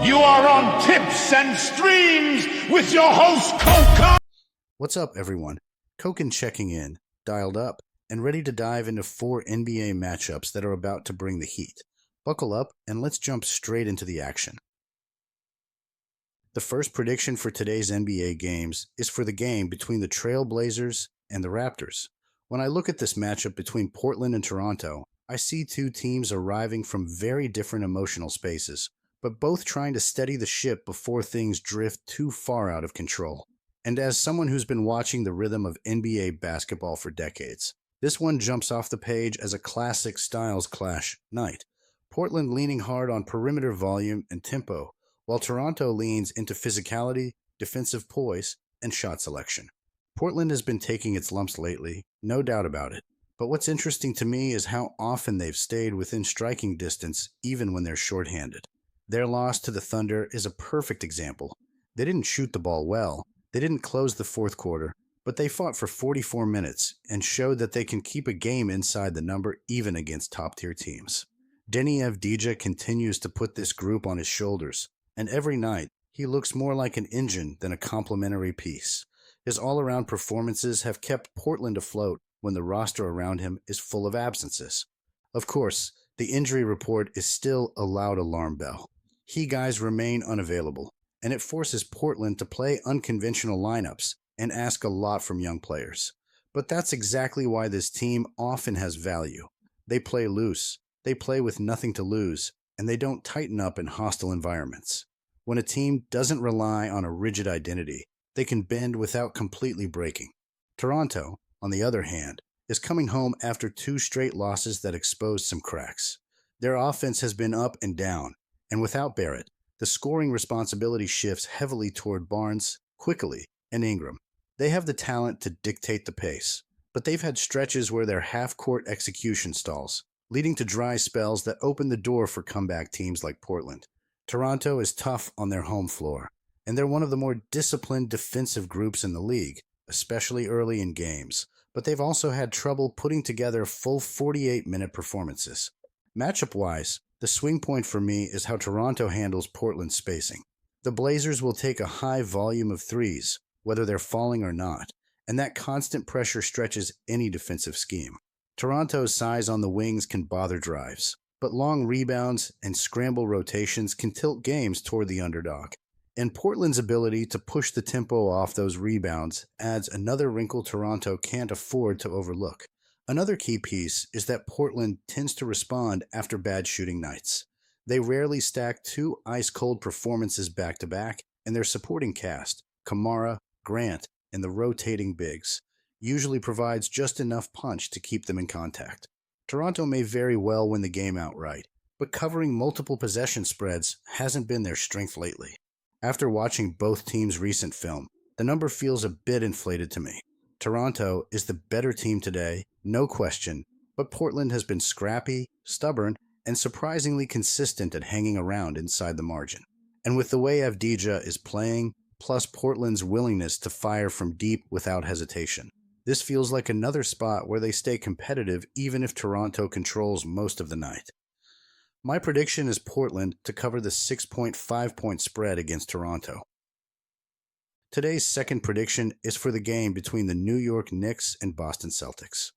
You are on tips and streams with your host, Coca. What's up, everyone? Koken checking in, dialed up, and ready to dive into 4 NBA matchups that are about to bring the heat. Buckle up, and let's jump straight into the action. The first prediction for today's NBA games is for the game between the Trail Blazers and the Raptors. When I look at this matchup between Portland and Toronto, I see two teams arriving from very different emotional spaces, but both trying to steady the ship before things drift too far out of control. And as someone who's been watching the rhythm of NBA basketball for decades, this one jumps off the page as a classic styles clash night. Portland leaning hard on perimeter volume and tempo, while Toronto leans into physicality, defensive poise, and shot selection. Portland has been taking its lumps lately, no doubt about it. But what's interesting to me is how often they've stayed within striking distance even when they're shorthanded. Their loss to the Thunder is a perfect example. They didn't shoot the ball well, they didn't close the fourth quarter, but they fought for 44 minutes and showed that they can keep a game inside the number even against top-tier teams. Denny Avdija continues to put this group on his shoulders, and every night he looks more like an engine than a complementary piece. His all-around performances have kept Portland afloat when the roster around him is full of absences. Of course, the injury report is still a loud alarm bell. Key guys remain unavailable, and it forces Portland to play unconventional lineups and ask a lot from young players. But that's exactly why this team often has value. They play loose, they play with nothing to lose, and they don't tighten up in hostile environments. When a team doesn't rely on a rigid identity, they can bend without completely breaking. Toronto, on the other hand, is coming home after 2 straight losses that exposed some cracks. Their offense has been up and down, and without Barrett, the scoring responsibility shifts heavily toward Barnes, Quickly, and Ingram. They have the talent to dictate the pace, but they've had stretches where their half-court execution stalls, leading to dry spells that open the door for comeback teams like Portland. Toronto is tough on their home floor, and they're one of the more disciplined defensive groups in the league, especially early in games, but they've also had trouble putting together full 48-minute performances. Matchup-wise, the swing point for me is how Toronto handles Portland's spacing. The Blazers will take a high volume of threes, whether they're falling or not, and that constant pressure stretches any defensive scheme. Toronto's size on the wings can bother drives, but long rebounds and scramble rotations can tilt games toward the underdog. And Portland's ability to push the tempo off those rebounds adds another wrinkle Toronto can't afford to overlook. Another key piece is that Portland tends to respond after bad shooting nights. They rarely stack 2 ice-cold performances back-to-back, and their supporting cast, Kamara, Grant, and the rotating bigs, usually provides just enough punch to keep them in contact. Toronto may very well win the game outright, but covering multiple possession spreads hasn't been their strength lately. After watching both teams' recent film, the number feels a bit inflated to me. Toronto is the better team today, no question, but Portland has been scrappy, stubborn, and surprisingly consistent at hanging around inside the margin. And with the way Avdija is playing, plus Portland's willingness to fire from deep without hesitation, this feels like another spot where they stay competitive even if Toronto controls most of the night. My prediction is Portland to cover the 6.5-point spread against Toronto. Today's second prediction is for the game between the New York Knicks and Boston Celtics.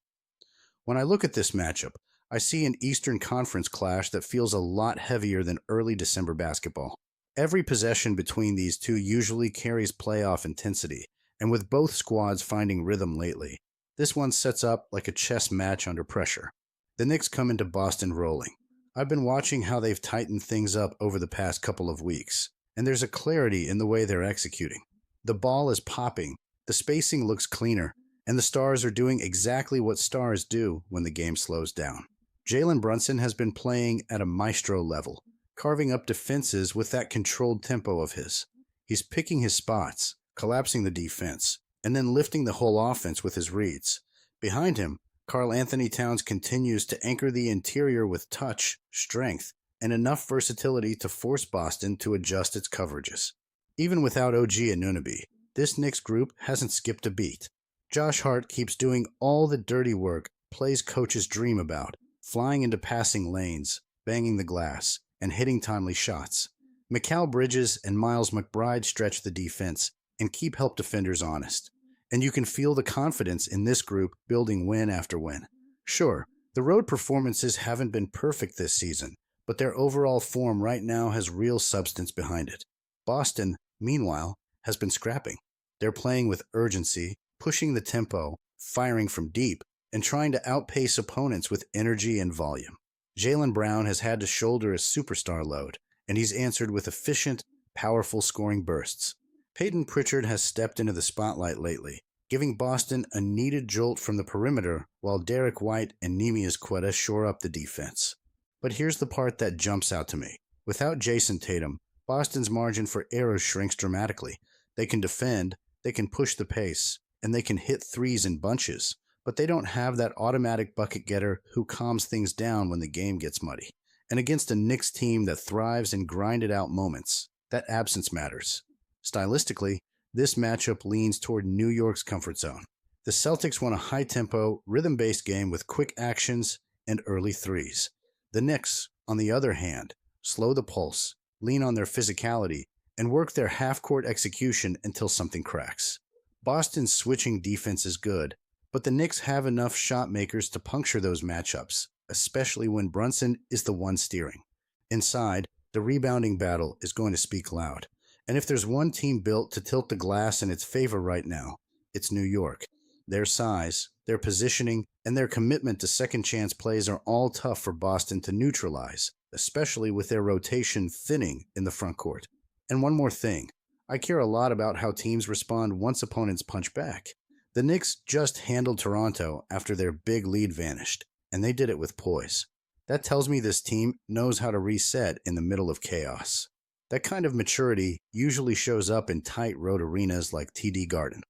When I look at this matchup, I see an Eastern Conference clash that feels a lot heavier than early December basketball. Every possession between these two usually carries playoff intensity, and with both squads finding rhythm lately, this one sets up like a chess match under pressure. The Knicks come into Boston rolling. I've been watching how they've tightened things up over the past couple of weeks, and there's a clarity in the way they're executing. The ball is popping, the spacing looks cleaner, and the stars are doing exactly what stars do when the game slows down. Jalen Brunson has been playing at a maestro level, carving up defenses with that controlled tempo of his. He's picking his spots, collapsing the defense, and then lifting the whole offense with his reads. Behind him, Karl Anthony Towns continues to anchor the interior with touch, strength, and enough versatility to force Boston to adjust its coverages. Even without OG Anunoby, this Knicks group hasn't skipped a beat. Josh Hart keeps doing all the dirty work plays coaches dream about, flying into passing lanes, banging the glass, and hitting timely shots. Mikal Bridges and Miles McBride stretch the defense and keep help defenders honest. And you can feel the confidence in this group building win after win. Sure, the road performances haven't been perfect this season, but their overall form right now has real substance behind it. Boston, meanwhile, has been scrapping. They're playing with urgency, pushing the tempo, firing from deep, and trying to outpace opponents with energy and volume. Jaylen Brown has had to shoulder a superstar load, and he's answered with efficient, powerful scoring bursts. Peyton Pritchard has stepped into the spotlight lately, giving Boston a needed jolt from the perimeter while Derek White and Neemias Queta shore up the defense. But here's the part that jumps out to me. Without Jason Tatum, Boston's margin for error shrinks dramatically. They can defend, they can push the pace, and they can hit threes in bunches, but they don't have that automatic bucket getter who calms things down when the game gets muddy. And against a Knicks team that thrives in grinded-out moments, that absence matters. Stylistically, this matchup leans toward New York's comfort zone. The Celtics want a high-tempo, rhythm-based game with quick actions and early threes. The Knicks, on the other hand, slow the pulse, lean on their physicality, and work their half-court execution until something cracks. Boston's switching defense is good, but the Knicks have enough shot makers to puncture those matchups, especially when Brunson is the one steering. Inside, the rebounding battle is going to speak loud. And if there's one team built to tilt the glass in its favor right now, it's New York. Their size, their positioning, and their commitment to second-chance plays are all tough for Boston to neutralize, especially with their rotation thinning in the front court. And one more thing, I care a lot about how teams respond once opponents punch back. The Knicks just handled Toronto after their big lead vanished, and they did it with poise. That tells me this team knows how to reset in the middle of chaos. That kind of maturity usually shows up in tight road arenas like TD Garden.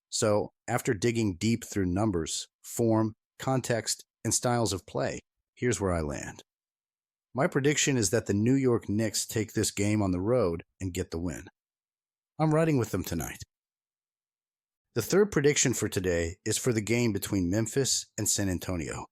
So, after digging deep through numbers, form, context, and styles of play, here's where I land. My prediction is that the New York Knicks take this game on the road and get the win. I'm riding with them tonight. The third prediction for today is for the game between Memphis and San Antonio.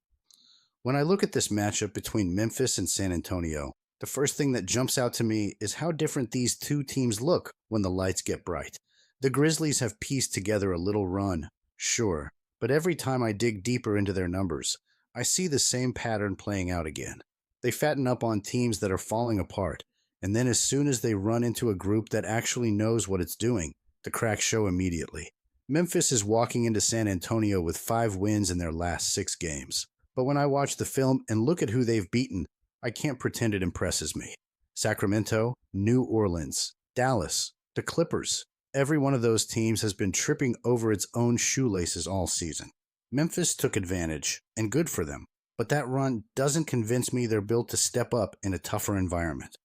When I look at this matchup between Memphis and San Antonio, the first thing that jumps out to me is how different these two teams look when the lights get bright. The Grizzlies have pieced together a little run, sure, but every time I dig deeper into their numbers, I see the same pattern playing out again. They fatten up on teams that are falling apart, and then as soon as they run into a group that actually knows what it's doing, the cracks show immediately. Memphis is walking into San Antonio with 5 wins in their last 6 games. But when I watch the film and look at who they've beaten, I can't pretend it impresses me. Sacramento, New Orleans, Dallas, the Clippers. Every one of those teams has been tripping over its own shoelaces all season. Memphis took advantage, and good for them. But that run doesn't convince me they're built to step up in a tougher environment.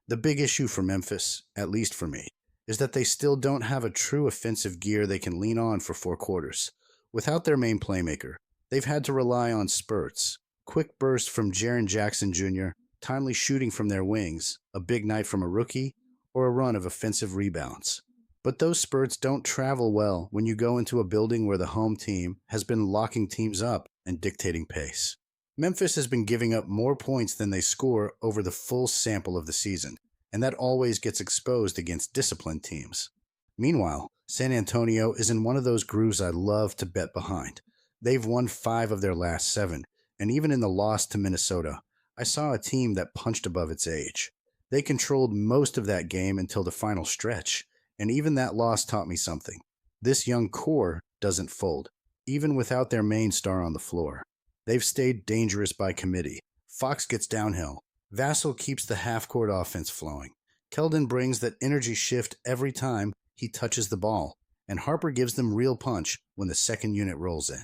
The big issue for Memphis, at least for me, is that they still don't have a true offensive gear they can lean on for 4 quarters. Without their main playmaker, they've had to rely on spurts, quick bursts from Jaren Jackson Jr., timely shooting from their wings, a big night from a rookie, or a run of offensive rebounds. But those spurts don't travel well when you go into a building where the home team has been locking teams up and dictating pace. Memphis has been giving up more points than they score over the full sample of the season, and that always gets exposed against disciplined teams. Meanwhile, San Antonio is in one of those grooves I love to bet behind. They've won 5 of their last 7, and even in the loss to Minnesota, I saw a team that punched above its age. They controlled most of that game until the final stretch, and even that loss taught me something. This young core doesn't fold, even without their main star on the floor. They've stayed dangerous by committee. Fox gets downhill. Vassell keeps the half-court offense flowing. Keldon brings that energy shift every time he touches the ball, and Harper gives them real punch when the second unit rolls in.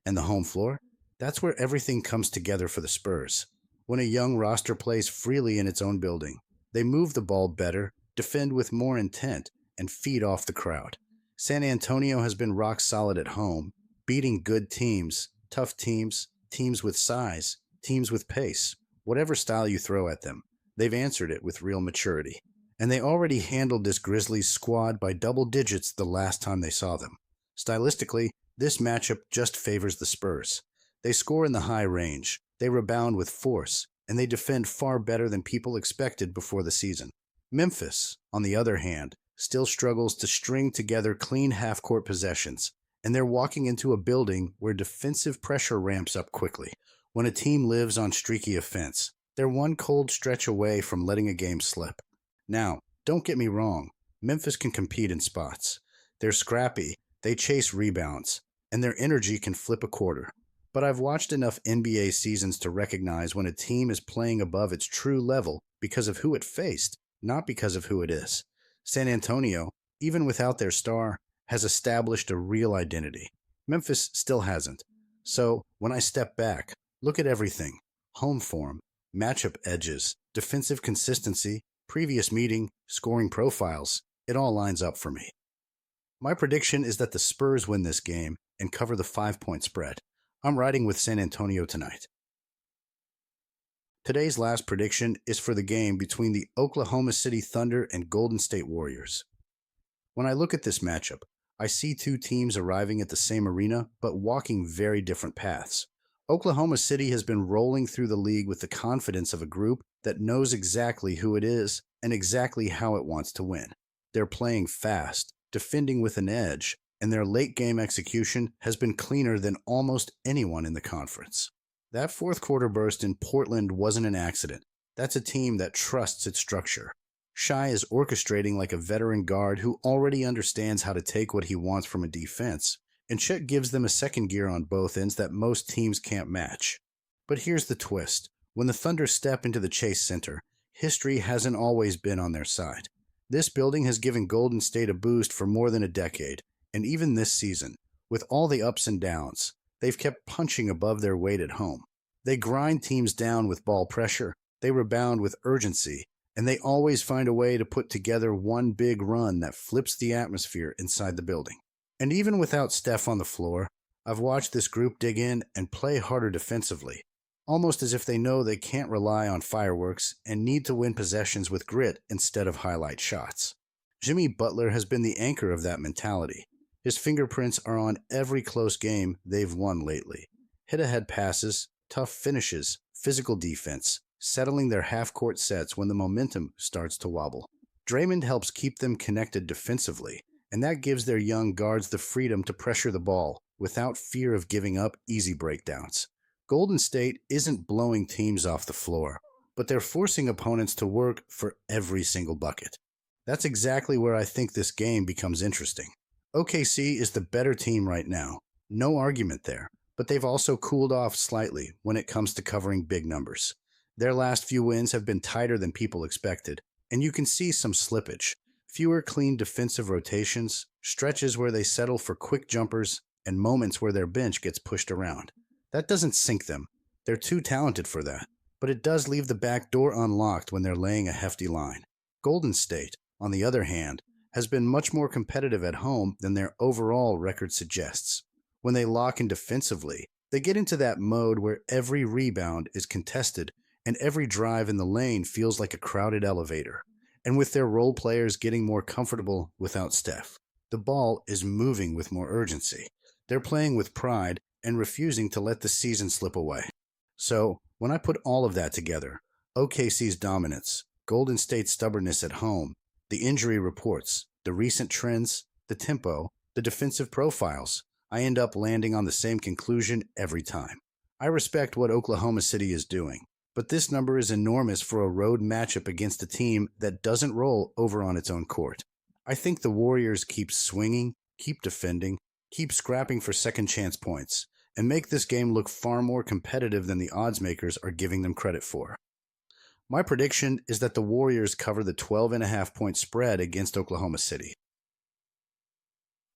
And the home floor? That's where everything comes together for the Spurs. When a young roster plays freely in its own building, they move the ball better, defend with more intent, and feed off the crowd. San Antonio has been rock solid at home, beating good teams, tough teams, teams with size, teams with pace. Whatever style you throw at them, they've answered it with real maturity. And they already handled this Grizzlies squad by double digits the last time they saw them. Stylistically, this matchup just favors the Spurs. They score in the high range, they rebound with force, and they defend far better than people expected before the season. Memphis, on the other hand, still struggles to string together clean half-court possessions, and they're walking into a building where defensive pressure ramps up quickly. When a team lives on streaky offense, they're one cold stretch away from letting a game slip. Now, don't get me wrong, Memphis can compete in spots. They're scrappy, they chase rebounds, and their energy can flip a quarter. But I've watched enough NBA seasons to recognize when a team is playing above its true level because of who it faced, not because of who it is. San Antonio, even without their star, has established a real identity. Memphis still hasn't. So, when I step back, look at everything: home form, matchup edges, defensive consistency, previous meeting, scoring profiles. It all lines up for me. My prediction is that the Spurs win this game and cover the 5-point spread. I'm riding with San Antonio tonight. Today's last prediction is for the game between the Oklahoma City Thunder and Golden State Warriors. When I look at this matchup, I see two teams arriving at the same arena but walking very different paths. Oklahoma City has been rolling through the league with the confidence of a group that knows exactly who it is and exactly how it wants to win. They're playing fast, defending with an edge, and their late-game execution has been cleaner than almost anyone in the conference. That fourth-quarter burst in Portland wasn't an accident. That's a team that trusts its structure. Shai is orchestrating like a veteran guard who already understands how to take what he wants from a defense, and Chet gives them a second gear on both ends that most teams can't match. But here's the twist. When the Thunder step into the Chase Center, history hasn't always been on their side. This building has given Golden State a boost for more than a decade, and even this season, with all the ups and downs, they've kept punching above their weight at home. They grind teams down with ball pressure, they rebound with urgency, and they always find a way to put together one big run that flips the atmosphere inside the building. And even without Steph on the floor, I've watched this group dig in and play harder defensively, almost as if they know they can't rely on fireworks and need to win possessions with grit instead of highlight shots. Jimmy Butler has been the anchor of that mentality. His fingerprints are on every close game they've won lately. Hit-ahead passes, tough finishes, physical defense, settling their half-court sets when the momentum starts to wobble. Draymond helps keep them connected defensively, and that gives their young guards the freedom to pressure the ball without fear of giving up easy breakdowns. Golden State isn't blowing teams off the floor, but they're forcing opponents to work for every single bucket. That's exactly where I think this game becomes interesting. OKC is the better team right now, no argument there, but they've also cooled off slightly when it comes to covering big numbers. Their last few wins have been tighter than people expected, and you can see some slippage. Fewer clean defensive rotations, stretches where they settle for quick jumpers, and moments where their bench gets pushed around. That doesn't sink them. They're too talented for that, but it does leave the back door unlocked when they're laying a hefty line. Golden State, on the other hand, has been much more competitive at home than their overall record suggests. When they lock in defensively, they get into that mode where every rebound is contested and every drive in the lane feels like a crowded elevator. And with their role players getting more comfortable without Steph, the ball is moving with more urgency. They're playing with pride and refusing to let the season slip away. So, when I put all of that together, OKC's dominance, Golden State's stubbornness at home, the injury reports, the recent trends, the tempo, the defensive profiles, I end up landing on the same conclusion every time. I respect what Oklahoma City is doing, but this number is enormous for a road matchup against a team that doesn't roll over on its own court. I think the Warriors keep swinging, keep defending, keep scrapping for second chance points, and make this game look far more competitive than the odds makers are giving them credit for. My prediction is that the Warriors cover the 12.5-point spread against Oklahoma City.